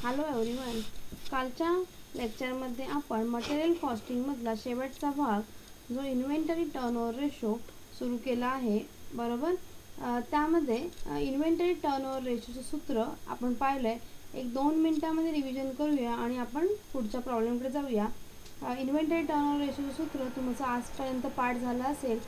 Hello everyone. कालच्या लेक्चरमध्ये आपण मटेरियल कॉस्टिंगमधला शेवटचा भाग जो इन्व्हेंटरी टर्नओव्हर रेशो सुरू केला आहे, बरोबर. त्यामध्ये इन्व्हेंटरी टर्नओव्हर रेशोचं सूत्र आपण पाहिलं आहे. 1-2 मिनटामध्ये रिव्हिजन करूया आणि आपण पुढच्या प्रॉब्लेमकडे जाऊया. इन्व्हेंटरी टर्नओव्हर रेशोचं सूत्र तुमचं आजपर्यंत पाठ झालं असेल.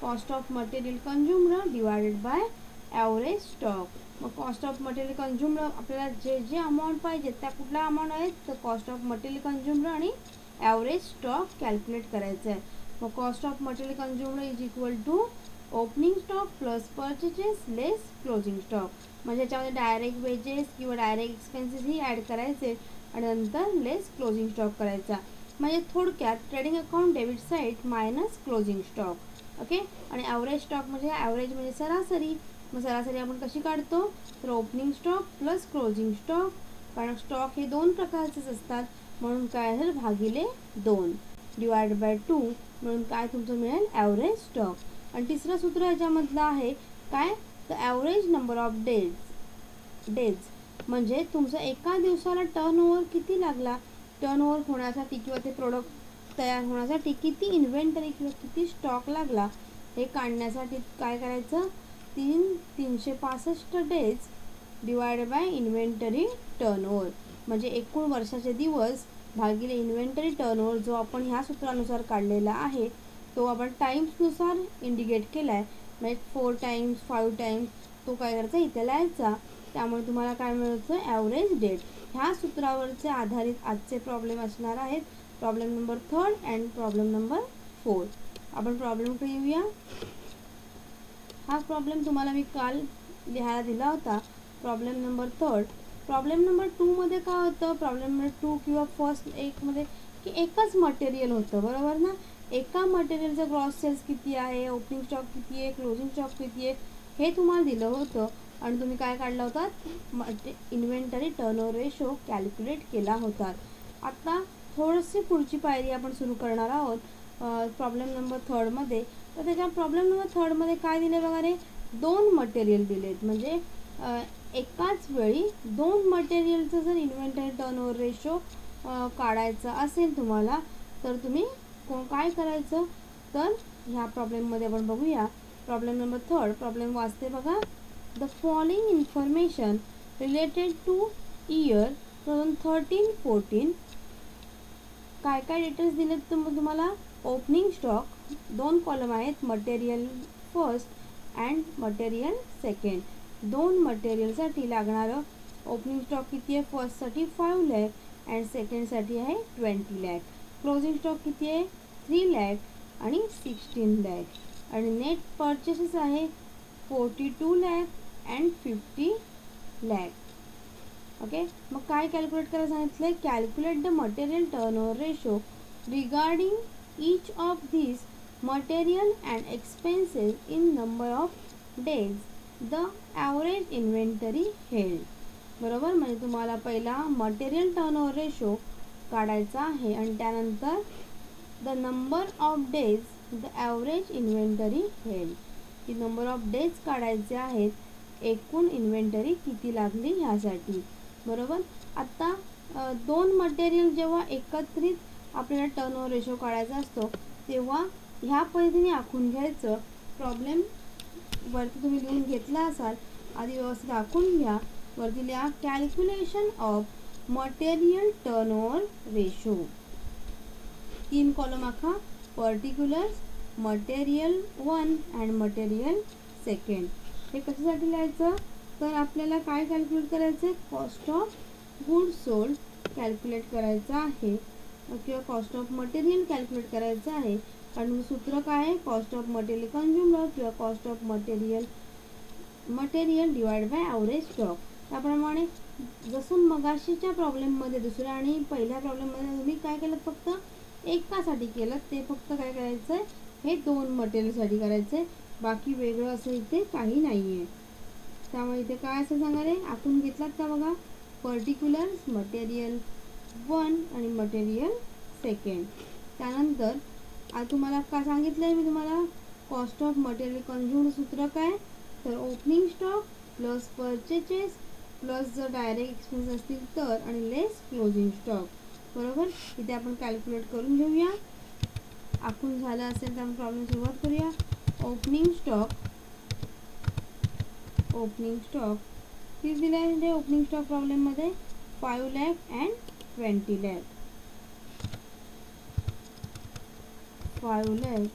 Cost of material consumed divided by average stock. मग कॉस्ट ऑफ मटेरियल कंझ्युम्ड आपल्याला जे जे अमाऊंट पाहिजे त्या कुठला अमाऊंट आहेत तर कॉस्ट ऑफ मटेरियल कंझ्युम्ड आणि ॲव्हरेज स्टॉक कॅल्क्युलेट करायचं आहे. मग cost of material consumed is equal to opening stock plus purchases less closing stock. म्हणजे याच्यामध्ये डायरेक्ट वेजेस किंवा डायरेक्ट एक्सपेन्सेस ही ॲड करायचे आणि नंतर लेस क्लोजिंग स्टॉक करायचा. म्हणजे थोडक्यात trading account debit side minus closing stock. Okay. आणि ॲव्हरेज स्टॉक म्हणजे ॲव्हरेज म्हणजे सरासरी. मग सरासरी आपण कशी काढतो तर opening stock plus closing stock. कारण स्टॉक हे 2 प्रकारचेच असतात म्हणून काय झालं भागिले 2 डिवाइड बाय 2 म्हणून काय तुमचं मिळेल ॲव्हरेज स्टॉक. आणि तिसरं सूत्र याच्यामधलं आहे काय तर ॲव्हरेज नंबर ऑफ डेज म्हणजे तुमचं एका दिवसाला टर्नओव्हर किती लागला. टर्नओव्हर होण्यासाठी किंवा ते प्रोडक्ट तयार होण्यासाठी किती इन्व्हेंटरी किंवा किती स्टॉक लागला हे काढण्यासाठी काय करायचं 365 days divide by inventory turnover. म्हणजे एकूण वर्षाचे दिवस भागिले इन्व्हेंटरी टर्नओव्हर जो आपण ह्या सूत्रानुसार काढलेला आहे तो आपण टाईम्सनुसार इंडिकेट केला आहे. म्हणजे 4 टाइम्स 5 टाइम्स तो काय करायचा इथे लिहायचा. त्यामुळे तुम्हाला काय मिळतं ॲव्हरेज डेट. ह्या सूत्रावरचे आधारित आजचे प्रॉब्लेम असणार आहेत. Problem number 3 and problem number 4. आपण प्रॉब्लेमकडे येऊया. हा प्रॉब्लेम तुम्हाला मी काल लिहायला दिला होता. Problem number 3. प्रॉब्लेम नंबर 2मध्ये काय होतं प्रॉब्लेम नंबर 2 किंवा फर्स्ट 1मध्ये की एकच मटेरियल होतं, बरोबर ना. एका मटेरियलचं ग्रॉस सेल्स किती आहे, ओपनिंग स्टॉक किती आहे, क्लोजिंग स्टॉक किती आहे हे तुम्हाला दिलं होतं आणि तुम्ही काय काढला होता इन्व्हेंटरी टर्नओव्हर रेशो कॅल्क्युलेट केला होता. आता थोडीशी पुढची पायरी आपण सुरू करणार आहोत प्रॉब्लेम नंबर 3मध्ये. तर त्याच्या प्रॉब्लेम नंबर 3मध्ये काय दिले बघा रे 2 मटेरियल दिलेत. म्हणजे एकाच वेळी 2 मटेरियलचं जर इन्व्हेंटरी टर्नओव्हर रेशो काढायचा असेल तुम्हाला तर तुम्ही काय करायचं तर ह्या प्रॉब्लेममध्ये आपण बघूया. प्रॉब्लेम नंबर 3 प्रॉब्लेम वाचते बघा. The following information related to year 2013-14 काय काय डिटेल्स दिलेत तुम्हाला. ओपनिंग स्टॉक 2 कॉलम आहेत material first and material second. 2 मटेरियलसाठी लागणारं ओपनिंग स्टॉक किती आहे फर्स्टसाठी 5 लाख अँड सेकंडसाठी आहे 20 लाख. क्लोजिंग स्टॉक किती आहे 3 लाख आणि 16 लाख. आणि नेट परचेसेस आहे 42 लाख अँड 50 लाख. ओके. मग काय कॅल्क्युलेट करायला सांगितलं आहे calculate the material turnover ratio regarding each of this material and expenses in number of days the average inventory held. बरोबर. म्हणजे तुम्हाला पहिला मटेरियल टर्नओव्हर रेशो काढायचा आहे आणि त्यानंतर the number of days the average inventory held. He number of days काढायचे आहेत, एकूण इन्व्हेंटरी किती लागली ह्यासाठी. बरोबर. आता 2 मटेरियल जेव्हा एकत्रित आपल्याला टर्नओव्हर रेशो काढायचा असतो तेव्हा ह्या पद्धतीने आखून घ्यायचं. प्रॉब्लेम वरती तुम्ही लिहून घेतला असाल आधी व्यवस्थित आखून घ्या. वरती लिहा calculation of material turnover ratio. 3 column आखा particulars material 1 and material second. हे कशासाठी लिहायचं तर आपल्याला काय कॅल्क्युलेट करायचं आहे cost of good sold calculate करायचं आहे किंवा कॉस्ट ऑफ मटेरियल कॅल्क्युलेट करायचं आहे. कारण सूत्र काय आहे कॉस्ट ऑफ मटेरियल कंझ्युम्ड किंवा cost of material divide by average stock. त्याप्रमाणे जसं मगाशीच्या प्रॉब्लेममध्ये दुसऱ्या आणि पहिल्या प्रॉब्लेममध्ये तुम्ही काय केलं फक्त एकासाठी केलं ते फक्त काय करायचं आहे हे 2 मटेरियलसाठी करायचं आहे. बाकी वेगळं असं इथे काही नाही आहे. त्यामुळे इथे काय असं सांगणार आहे आखून घेतलात का बघा पर्टिक्युलर्स मटेरियल 1 आणि मटेरियल सेकंड. त्यानंतर आज तुम्हाला काय सांगितलं आहे मी तुम्हाला कॉस्ट ऑफ मटेरियल कंझ्युम्ड सूत्र काय तर opening stock plus purchases plus जर डायरेक्ट एक्सपेन्स असतील तर, आणि लेस क्लोजिंग स्टॉक. बरोबर, इथे आपण कॅल्क्युलेट करून घेऊया. आखून झालं असेल तर आपण प्रॉब्लेम सुरुवात करूया. ओपनिंग स्टॉक किती दिलं आहे म्हणजे ओपनिंग स्टॉक प्रॉब्लेममध्ये 5 लाख अँड 20 लाख. 5 लाख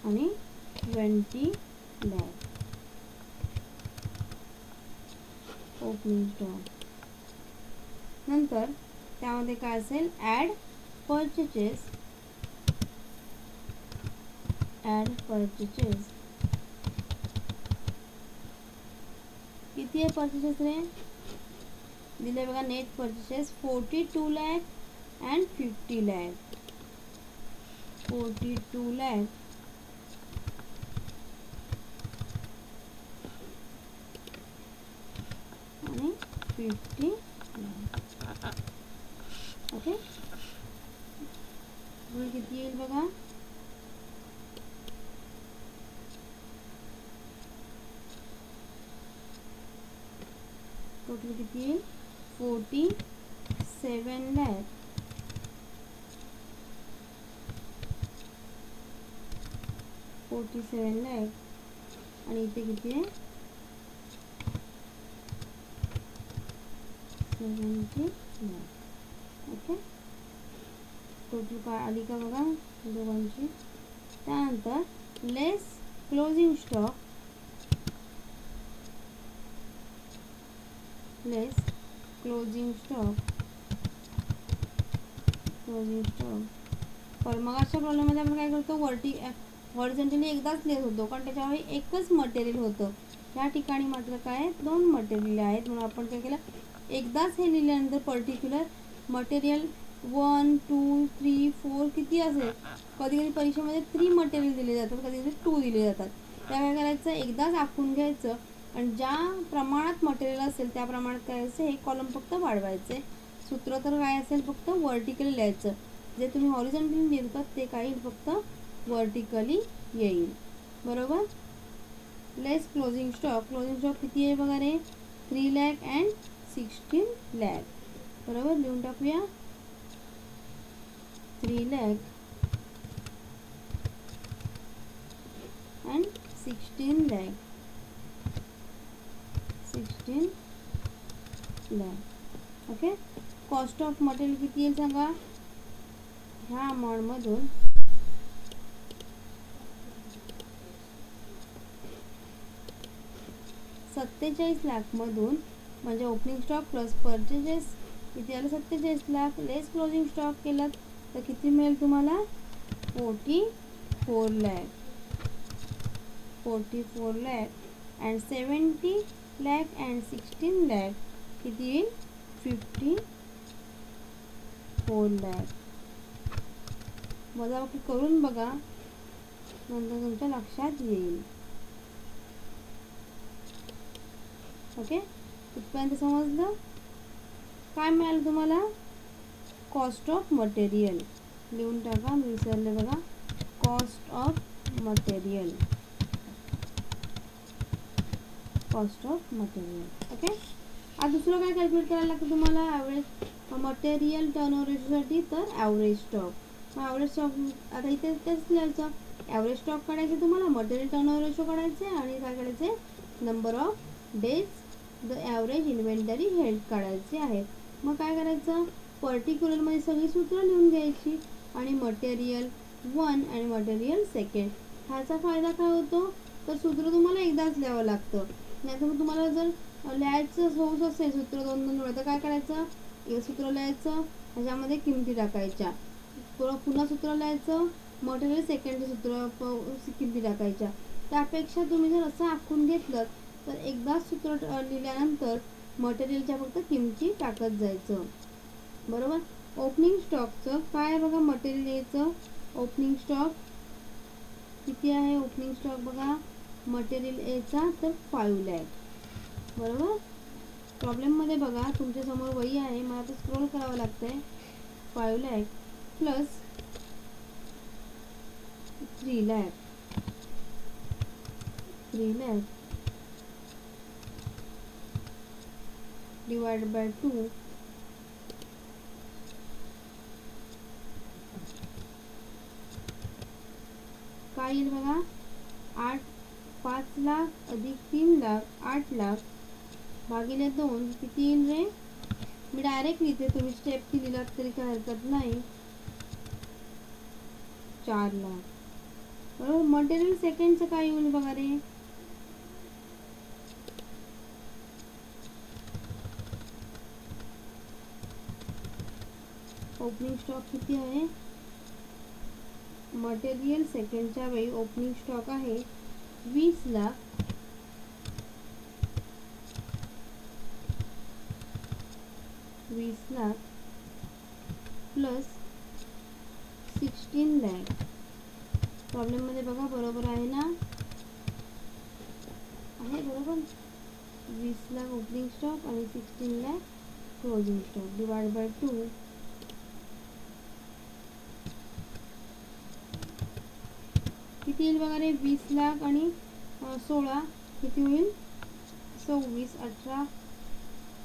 आणि 20 लाख ओपनिंग स्टॉक. नंतर त्यामध्ये काय असेल, ॲड परचेसेस. किती आहे परचेसेस रे, दिले बघा. Net purchases 42 lakh and 50 lakh. 42 lakh आणि 50 लाख. ओके, किती येईल बघा. टोटल किती येईल, 47 लाख. 47 लाख आणि इथे किती आहे, 70 लाख. ओके, टोटल काय आली का बघा दोघांची. त्यानंतर लेस क्लोजिंग स्टॉक. पर मग अशा प्रॉब्लेममध्ये आपण काय करतो, हॉरिझॉन्टली एकदाच लेस होतो कारण त्याच्यावर एकच मटेरियल होतं. या ठिकाणी मात्र काय 2 मटेरियल आहेत, म्हणून आपण काय केलं, एकदाच हे लिहिल्यानंतर पर्टिक्युलर मटेरियल 1 2 3 4 किती असेल, कधी कधी परीक्षेमध्ये 3 मटेरियल दिले जातात, कधी कधी 2 दिले जातात. त्या काय करायचं, एकदाच आखून घ्यायचं आणि ज्या प्रमाणात मटेरियल असेल त्या प्रमाणात काय असेल, हे कॉलम फक्त वाढवायचे. सूत्र तर काय असेल, फक्त वर्टिकली लिहायचं. जे तुम्ही हॉरिझॉन्टली लिहितात ते काही फक्त वर्टिकली येईल. बरोबर. लेस क्लोजिंग स्टॉक किती आहे बघा रे, 3 लाख अँड 16 लाख. बरोबर, लिहून टाकूया. 3 lakh and 16 lakh. Okay, cost of material किती येईल सांगा. ह्या अमाऊंटमधून 47 लाख मधून, म्हणजे ओपनिंग स्टॉक प्लस परचेजेस किती आलं, 47 लाख. लेस क्लोजिंग स्टॉक केलं तर किती मिळेल तुम्हाला, 44 लाख. 44 लाख अँड 70 लाख अँड 16 लाख किती येईल, 54 लाख. वजाबाकी करून बघा, नंतर तुमच्या लक्षात येईल. ओके, इथपर्यंत समजलं. काय मिळालं तुम्हाला, कॉस्ट ऑफ मटेरियल. लिहून टाका, मी विसरले बघा. Cost of material. ओके, आता दुसरं काय कॅल्क्युलेट करायला लागतं तुम्हाला, ॲव्हरेज मटेरियल टर्नओव्हर रेशोसाठी. तर ॲव्हरेज स्टॉक. मग ॲव्हरेज स्टॉक आता इथे तेच लिहायचं. ॲव्हरेज स्टॉक काढायचे तुम्हाला, मटेरियल टर्नओव्हर रेशो काढायचे आणि काय काढायचे, number of days the average inventory held काढायचे आहेत. मग काय करायचं, पर्टिक्युलरमध्ये सगळी सूत्र लिहून घ्यायची आणि मटेरियल 1 आणि मटेरियल 2. ह्याचा फायदा काय होतो, तर सूत्र तुम्हाला एकदाच लिहावं लागतं. नाही तर मग तुम्हाला जर लिहायचं होत असेल सूत्र 2-2 वेळा, तर काय करायचं, एक सूत्र लिहायचं, ह्याच्यामध्ये किमती टाकायच्या, पुन्हा सूत्र लिहायचं, मटेरियल सेकंड सूत्र किमती टाकायच्या. त्यापेक्षा तुम्ही जर असं आखून घेतलं तर एकदाच सूत्र लिहिल्यानंतर मटेरियलच्या फक्त किमती टाकत जायचं. बरोबर. ओपनिंग स्टॉकचं काय बघा, मटेरियल यायचं ओपनिंग स्टॉक किती आहे, ओपनिंग स्टॉक बघा, मटेरियल याचा तर 5 लाख. बरोबर. प्रॉब्लेममध्ये बघा तुमच्यासमोर वही आहे, मला आता स्क्रोल करावं लागतंय. 5 lakh plus 3 lakh. Divide bye 2, काय येईल बघा, 5 लाख अधिक 3 लाख 8 लाख भागिले 2 किती येईल रे? मी डायरेक्ट लिहिते, तुम्ही स्टेप लिहिलात तरी काय हरकत नाही. 4 लाख बरोबर. मटेरियल सेकंडचं काय येईल बघा रे? ओपनिंग स्टॉक किती आहे? मटेरियल सेकंडच्या वेळी ओपनिंग स्टॉक आहे 20 लाख प्लस 16 लाख. प्रॉब्लेममध्ये बघा बरोबर आहे ना? आहे बरोबर. 20 लाख ओपनिंग स्टॉक आणि 16 lakh closing stock divide by 2. किती येईल बघा रे? 20 लाख आणि 16 किती होईल? 24.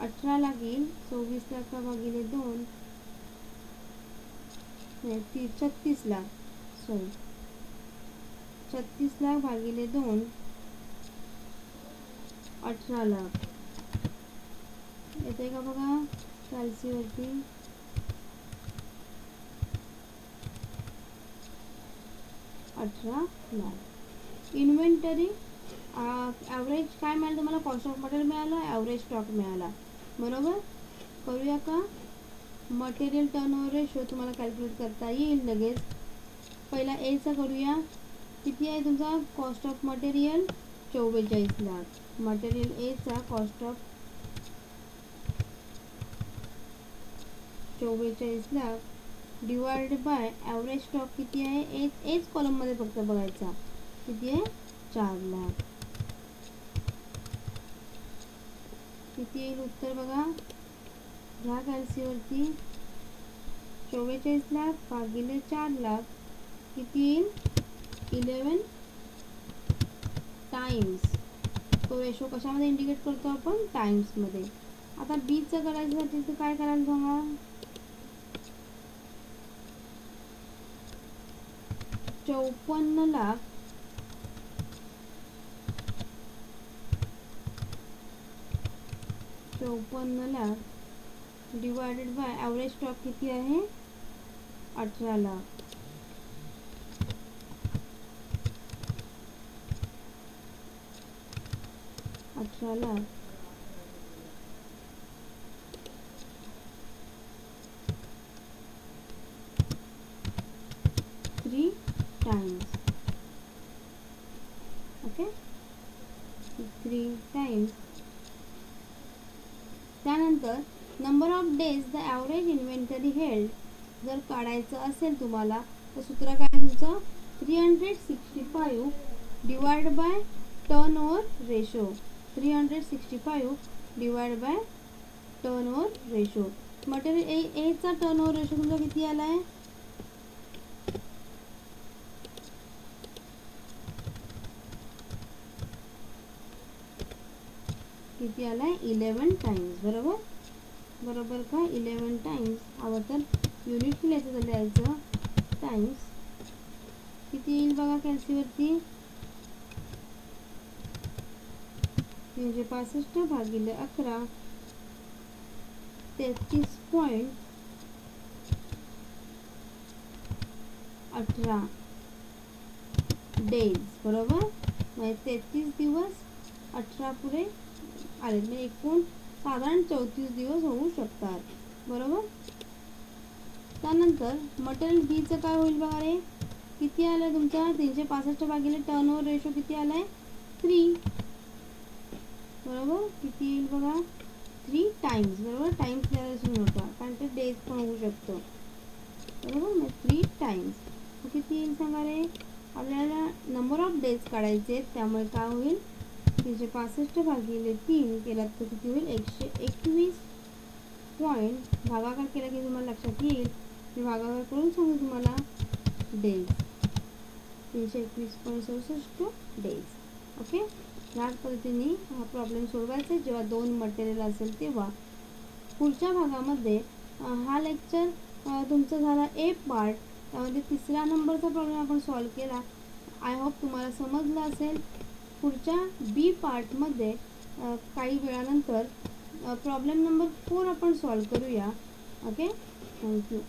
18 लाख येईल. 24 लाख भागिले 2 36 लाख, सॉरी 36 लाख भागिले 2 18 लाख येते का बघा कॅल्सीवरती? 18 लाख. इन्व्हेंटरी ॲव्हरेज काय मिळालं तुम्हाला? कॉस्ट ऑफ मटेरियल मिळालं, ॲव्हरेज स्टॉक मिळाला बरोबर. करूया का? मटेरियल टर्नओव्हर रेशो तुम्हाला कॅल्क्युलेट करता येईल लगेच. पहिला एचा करूया. किती आहे तुमचा cost of material? 44 lakh. Material एचा cost of 44 lakh divide by average stock किती आहे? एच कॉलममध्ये फक्त बघायचा. किती आहे? 4 लाख. किती येईल उत्तर बघा? ह्या कॅल्सीवरती 44 लाख भागिले 4 लाख किती येईल? 11 टाइम्स. तो रेशो कशामध्ये इंडिकेट करतो आपण? टाइम्समध्ये. आता बीचं करायसाठी तर काय करायला सांगा? 54 lakh divided by average stock किती आहे? 18 lakh. 18 lakh 3 times. Okay, 3 times. त्यानंतर number of days the average inventory held जर काढायचं असेल तुम्हाला तर सूत्र काय तुमचं? 365 divide by turnover ratio. 365 divide by turnover ratio. Material एचा टर्नओव्हर रेशो तुमचा किती आला आहे? किती आलाय? 11 टाइम्स. बरोबर बरोबर का? 11 टाइम्स. हवं तर युनिट लिहायचं, लिहायचं टाइम्स. किती येईल बघा कॅल्सीवरती? 365 भागिले 11 33.18 डेज. बरोबर. म्हणजे 33 दिवस 18 पुढे आले म्हणजे एकूण साधारण 34 दिवस होऊ शकतात. बरोबर. त्यानंतर मटेरियल बीचं काय होईल बघा रे? किती आलं तुमचा? 365 भागिले टर्नओव्हर रेशो किती आलाय? 3. बरोबर. किती येईल बघा? 3 टाइम्स. बरोबर. टाइम्स लिहायला नव्हता कारण ते डेज पण होऊ शकतं. बरोबर. मग 3 टाइम्स. किती येईल सांगा रे? आपल्याला नंबर ऑफ डेज काढायचे, त्यामुळे काय होईल? 365 भागिले 3 केला तर किती होईल? 121 पॉईंट. भागाकार केला की तुम्हाला लक्षात येईल. मी भागाकार करून सांगू तुम्हाला. Days 321.67 days. ओके. ह्याच पद्धतीने हा प्रॉब्लेम सोडवायचा जेव्हा 2 मटेरियल असेल तेव्हा. पुढच्या भागामध्ये हा लेक्चर तुमचा झाला ए पार्ट, त्यामध्ये 3रा नंबरचा प्रॉब्लेम आपण सॉल्व केला. आय होप तुम्हाला समजलं असेल. पुढच्या बी पार्टमध्ये काही वेळानंतर प्रॉब्लेम नंबर 4 आपण सॉल्व करूया. Okay, thank you.